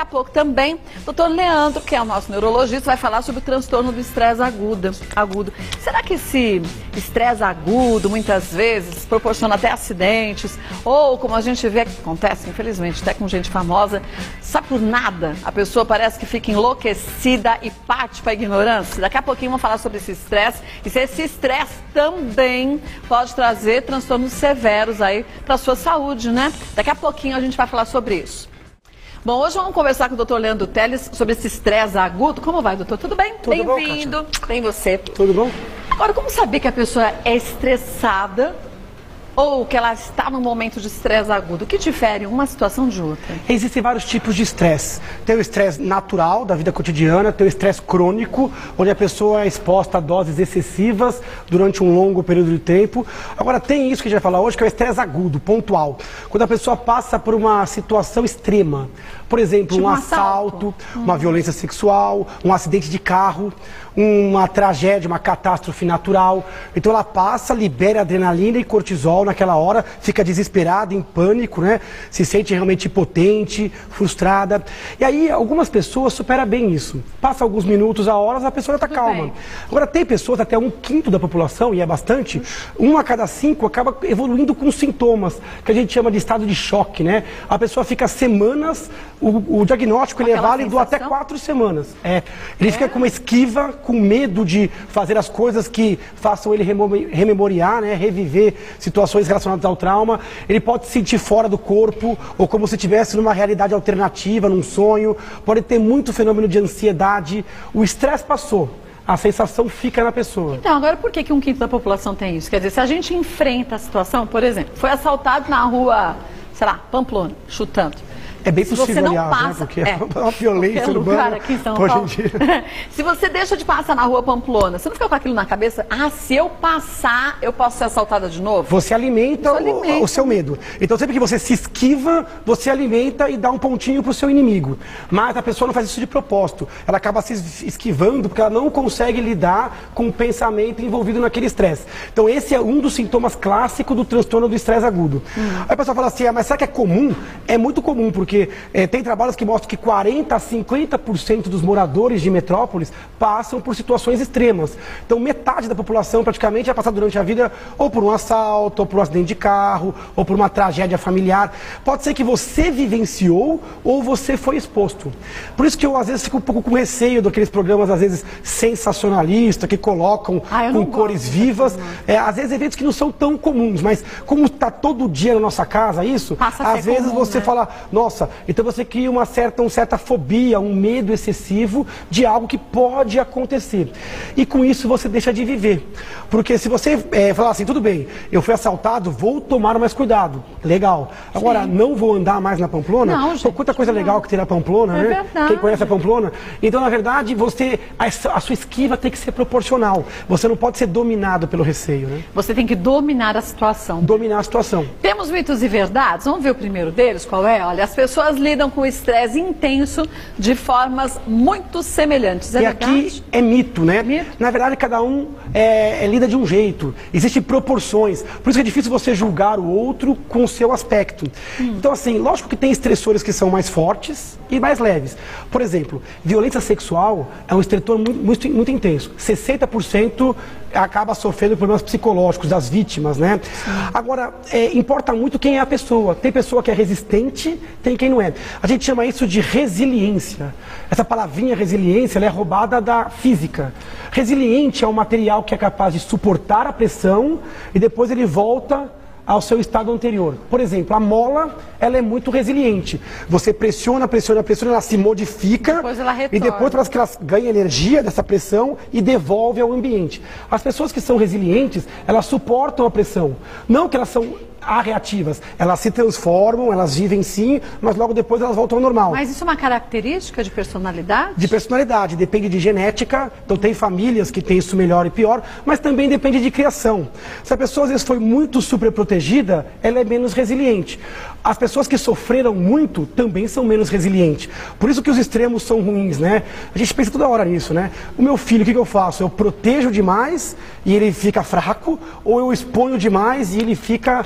a pouco também, doutor Leandro, que é o nosso neurologista, vai falar sobre o transtorno do estresse agudo. Será que esse estresse agudo, muitas vezes, proporciona até acidentes? Ou, como a gente vê que acontece, infelizmente, até com gente famosa, sabe por nada? A pessoa parece que fica enlouquecida e parte para a ignorância. Daqui a pouquinho vamos falar sobre esse estresse. E se esse estresse também pode trazer transtornos severos aí para a sua saúde, né? Daqui a pouquinho a gente vai falar sobre isso. Bom, hoje vamos conversar com o doutor Leandro Teles sobre esse estresse agudo. Como vai, doutor? Tudo bem? Bem-vindo. Bem você. Tudo bom? Agora, como saber que a pessoa é estressada ou que ela está num momento de estresse agudo? O que difere uma situação de outra? Existem vários tipos de estresse. Tem o estresse natural da vida cotidiana, tem o estresse crônico, onde a pessoa é exposta a doses excessivas durante um longo período de tempo. Agora, tem isso que a gente vai falar hoje, que é o estresse agudo, pontual. Quando a pessoa passa por uma situação extrema. Por exemplo, tipo um assalto, uma violência sexual, um acidente de carro, uma tragédia, uma catástrofe natural. Então ela passa, libera adrenalina e cortisol naquela hora, fica desesperada, em pânico, né? Se sente realmente impotente, frustrada. E aí algumas pessoas superam bem isso. Passa alguns minutos, a horas, a pessoa está calma. Bem. Agora tem pessoas, até 1/5 da população, e é bastante, 1 a cada 5 acaba evoluindo com sintomas, que a gente chama de estado de choque, né? A pessoa fica semanas, o diagnóstico ele é válido até 4 semanas. Ele fica com uma esquiva, com medo de fazer as coisas que façam ele rememoriar, né, reviver situações relacionadas ao trauma. Ele pode se sentir fora do corpo, ou como se estivesse numa realidade alternativa, num sonho. Pode ter muito fenômeno de ansiedade. O estresse passou. A sensação fica na pessoa. Então, agora por que 1/5 da população tem isso? Quer dizer, se a gente enfrenta a situação, por exemplo, foi assaltado na rua, sei lá, Pamplona, chutando. É bem possível, aliás, passa, né? Porque é uma violência urbana aqui em São Paulo. Hoje em dia. Se você deixa de passar na rua Pamplona, você não fica com aquilo na cabeça? Ah, se eu passar, eu posso ser assaltada de novo? Você alimenta o seu medo. Então, sempre que você se esquiva, você alimenta e dá um pontinho para o seu inimigo. Mas a pessoa não faz isso de propósito. Ela acaba se esquivando porque ela não consegue lidar com o pensamento envolvido naquele estresse. Então, esse é um dos sintomas clássicos do transtorno do estresse agudo. Aí a pessoa fala assim, mas será que é comum? É muito comum, porque tem trabalhos que mostram que 40% a 50% dos moradores de metrópoles passam por situações extremas. Então, metade da população praticamente vai passar durante a vida ou por um assalto, ou por um acidente de carro, ou por uma tragédia familiar. Pode ser que você vivenciou ou você foi exposto. Por isso que eu, às vezes, fico um pouco com receio daqueles programas, às vezes, sensacionalistas, que colocam com cores vivas. Às vezes, eventos que não são tão comuns, mas como está todo dia na nossa casa isso, às vezes comum, você fala, nossa, então você cria uma certa fobia, um medo excessivo de algo que pode acontecer. E com isso você deixa de viver. Porque se você falar assim, tudo bem, eu fui assaltado, vou tomar mais cuidado. Legal. Agora, não vou andar mais na Pamplona? Não, gente, quanta coisa legal que tem na Pamplona, né? Verdade. Quem conhece a Pamplona? Então, na verdade, a sua esquiva tem que ser proporcional. Você não pode ser dominado pelo receio, né? Você tem que dominar a situação. Dominar a situação. Temos mitos e verdades. Vamos ver o primeiro deles, qual é? Olha, as pessoas lidam com o estresse intenso de formas muito semelhantes. É verdade? Aqui é mito, né? Na verdade, cada um lida de um jeito. Existem proporções. Por isso que é difícil você julgar o outro com o seu aspecto. Então, assim, lógico que tem estressores que são mais fortes e mais leves. Por exemplo, violência sexual é um estressor muito intenso. 60% acaba sofrendo problemas psicológicos das vítimas, né? Agora, importa muito quem é a pessoa. Tem pessoa que é resistente, tem quem não é. A gente chama isso de resiliência. Essa palavrinha resiliência, ela é roubada da física. Resiliente é um material que é capaz de suportar a pressão e depois ele volta ao seu estado anterior. Por exemplo, a mola, ela é muito resiliente. Você pressiona, ela se modifica e depois parece que ela ganha energia dessa pressão e devolve ao ambiente. As pessoas que são resilientes, elas suportam a pressão. Não que elas são reativas. Elas se transformam, elas vivem sim, mas logo depois elas voltam ao normal. Mas isso é uma característica de personalidade? De personalidade, depende de genética. Então tem famílias que têm isso melhor e pior, mas também depende de criação. Se a pessoa às vezes foi muito superprotegida, ela é menos resiliente. As pessoas que sofreram muito também são menos resilientes. Por isso que os extremos são ruins, né? A gente pensa toda hora nisso, né? O meu filho, o que eu faço? Eu protejo demais e ele fica fraco, ou eu exponho demais e ele fica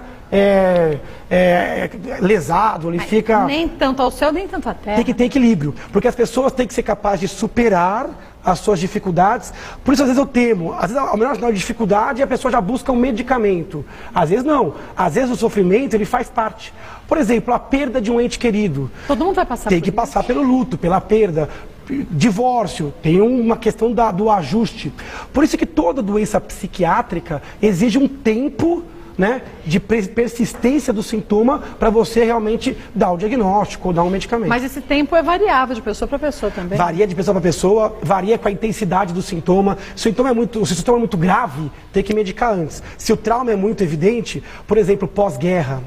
lesado, ele fica... Nem tanto ao céu, nem tanto à terra. Tem que ter equilíbrio, porque as pessoas têm que ser capazes de superar as suas dificuldades. Por isso, às vezes, eu temo. Às vezes, ao menor sinal de dificuldade, a pessoa já busca um medicamento. Às vezes, não. Às vezes, o sofrimento, ele faz parte. Por exemplo, a perda de um ente querido. Todo mundo vai passar por isso. Tem que passar pelo luto, pela perda. Divórcio, tem uma questão do ajuste. Por isso que toda doença psiquiátrica exige um tempo, né, de persistência do sintoma para você realmente dar o diagnóstico ou dar um medicamento. Mas esse tempo é variável de pessoa para pessoa também? Varia de pessoa para pessoa, varia com a intensidade do sintoma. Se o sintoma é muito grave, tem que medicar antes. Se o trauma é muito evidente, por exemplo, pós-guerra.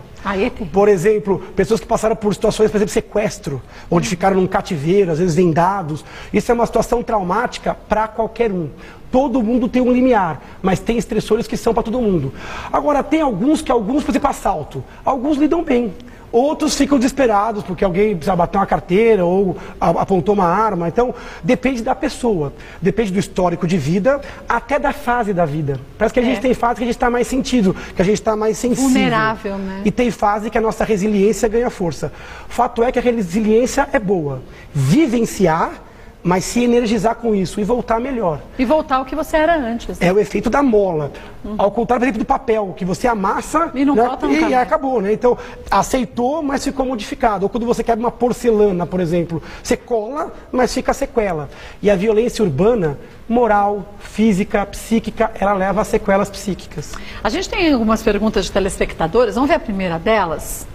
Por exemplo, pessoas que passaram por situações, por exemplo, sequestro, onde ficaram num cativeiro, às vezes vendados. Isso é uma situação traumática para qualquer um. Todo mundo tem um limiar, mas tem estressores que são para todo mundo. Agora, tem alguns, por exemplo, assalto. Alguns lidam bem. Outros ficam desesperados porque alguém precisa bater uma carteira ou apontou uma arma. Então, depende da pessoa. Depende do histórico de vida, até da fase da vida. Parece que a gente tem fase que a gente está mais sentido, que a gente está mais sensível. Vulnerável, né? E tem fase que a nossa resiliência ganha força. Fato é que a resiliência é boa. Vivenciar, mas se energizar com isso e voltar melhor. E voltar ao que você era antes. Né? É o efeito da mola. Ao contrário, por exemplo, do papel, que você amassa e não volta nunca mais. Acabou, né? Então, aceitou, mas ficou modificado. Ou quando você quebra uma porcelana, por exemplo, você cola, mas fica sequela. E a violência urbana, moral, física, psíquica, ela leva a sequelas psíquicas. A gente tem algumas perguntas de telespectadores. Vamos ver a primeira delas?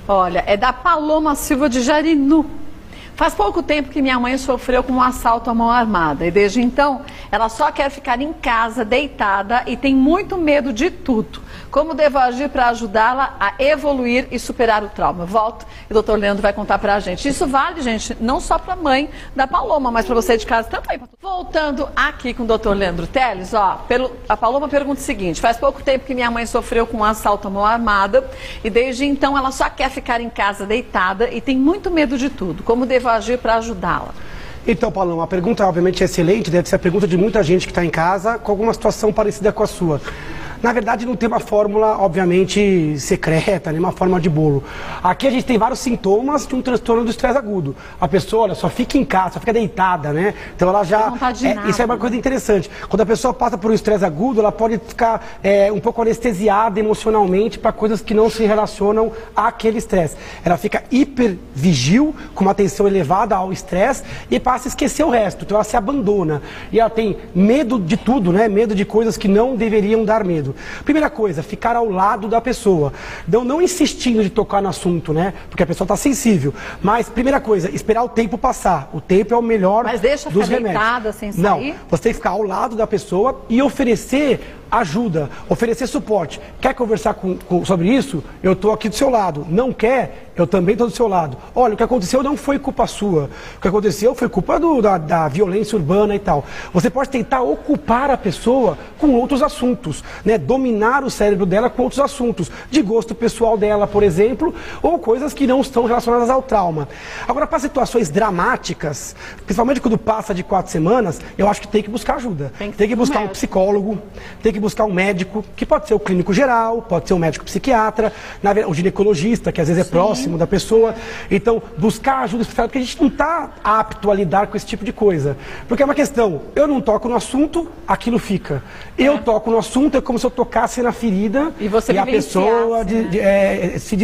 Olha, é da Paloma Silva de Jarinu. Faz pouco tempo que minha mãe sofreu com um assalto à mão armada e desde então ela só quer ficar em casa deitada e tem muito medo de tudo. Como devo agir para ajudá-la a evoluir e superar o trauma? Volto e o Dr. Leandro vai contar para a gente. Isso vale, gente, não só para a mãe da Paloma, mas para você de casa também. Voltando aqui com o Dr. Leandro Teles, a Paloma pergunta o seguinte: faz pouco tempo que minha mãe sofreu com um assalto à mão armada e desde então ela só quer ficar em casa deitada e tem muito medo de tudo. Como devo agir para ajudá-la? Então, Paloma, a pergunta obviamente é excelente, deve ser a pergunta de muita gente que está em casa com alguma situação parecida com a sua. Na verdade, não tem uma fórmula, obviamente, secreta, nem uma fórmula de bolo. Aqui a gente tem vários sintomas de um transtorno do estresse agudo. A pessoa, olha, só fica em casa, só fica deitada, né? Então ela já... Isso é uma coisa interessante. Quando a pessoa passa por um estresse agudo, ela pode ficar um pouco anestesiada emocionalmente para coisas que não se relacionam àquele estresse. Ela fica hipervigil, com uma atenção elevada ao estresse e passa a esquecer o resto. Então ela se abandona. E ela tem medo de tudo, né? Medo de coisas que não deveriam dar medo. Primeira coisa, ficar ao lado da pessoa. Então, não insistindo de tocar no assunto, né? Porque a pessoa está sensível. Mas, primeira coisa, esperar o tempo passar. O tempo é o melhor dos remédios. Mas deixa ficar deitada sem sair? Não, você tem que ficar ao lado da pessoa e oferecer ajuda, oferecer suporte. Quer conversar sobre isso? Eu estou aqui do seu lado. Não quer? Eu também estou do seu lado. Olha, o que aconteceu não foi culpa sua. O que aconteceu foi culpa da violência urbana e tal. Você pode tentar ocupar a pessoa com outros assuntos, né? Dominar o cérebro dela com outros assuntos, de gosto pessoal dela, por exemplo, ou coisas que não estão relacionadas ao trauma. Agora, para situações dramáticas, principalmente quando passa de 4 semanas, eu acho que tem que buscar ajuda. Tem que buscar um psicólogo, tem que buscar um médico, que pode ser o clínico geral, pode ser um médico psiquiatra, o ginecologista, que às vezes é próximo da pessoa. Então, buscar ajuda especial, porque a gente não está apto a lidar com esse tipo de coisa. Porque é uma questão, eu não toco no assunto, aquilo fica. Eu toco no assunto, é como se eu tocasse na ferida e a pessoa se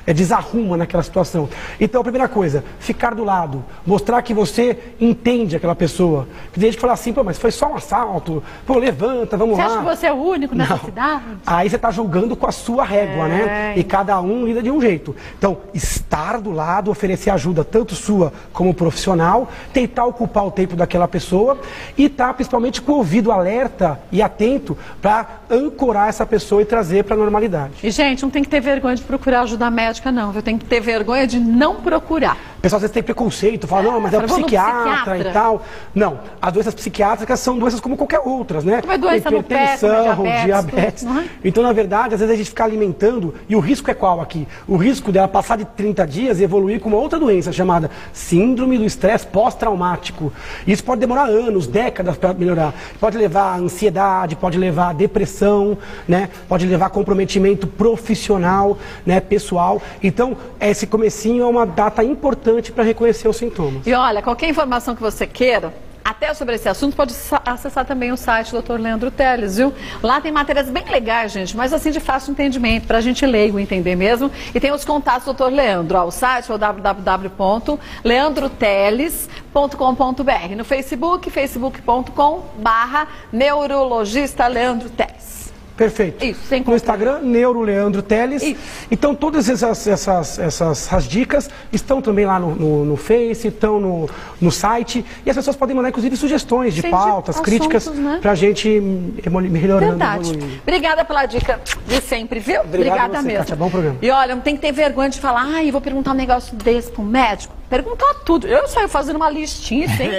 desarruma naquela situação. Então, a primeira coisa, ficar do lado, mostrar que você entende aquela pessoa. Tem gente que fala assim, pô, mas foi só um assalto, pô, levanta, vamos lá. Você acha que você é o único nessa cidade? Aí você está julgando com a sua régua, né? E cada um lida de um jeito. Então, estar do lado, oferecer ajuda, tanto sua como profissional, tentar ocupar o tempo daquela pessoa e estar principalmente com o ouvido alerta e atento para ancorar essa pessoa e trazer para a normalidade. E, gente, não tem que ter vergonha de procurar ajuda médica, não, viu? Tem que ter vergonha de não procurar. pessoal às vezes tem preconceito, fala, não, mas é o psiquiatra e tal. Não, as doenças psiquiátricas são doenças como qualquer outras, né? Como é doença no pé, como é diabetes. Então, na verdade, às vezes a gente fica alimentando, e o risco é qual aqui? O risco dela passar de 30 dias e evoluir com uma outra doença chamada síndrome do estresse pós-traumático. Isso pode demorar anos, décadas para melhorar. Pode levar a ansiedade, pode levar a depressão, né? Pode levar a comprometimento profissional, né? Pessoal. Então, esse comecinho é uma data importante para reconhecer os sintomas. E olha, qualquer informação que você queira, até sobre esse assunto, pode acessar também o site do Dr. Leandro Teles, viu? Lá tem matérias bem legais, gente, mas assim de fácil entendimento, pra gente leigo entender mesmo. E tem os contatos do Dr. Leandro, ó, o site é o www.leandroteles.com.br. No Facebook, facebook.com/neurologista Leandro Teles. Perfeito. Isso, sem no Instagram, Neuroleandro Teles. Isso. Então, todas essas dicas estão também lá no Face, estão no site. E as pessoas podem mandar, inclusive, sugestões de pautas, críticas, né? Pra gente melhorando. Verdade. Evoluindo. Obrigada pela dica de sempre, viu? Obrigada mesmo. Kátia, bom programa. E olha, não tem que ter vergonha de falar, eu vou perguntar um negócio desse pro médico. Perguntar tudo. Eu saio fazendo uma listinha, sem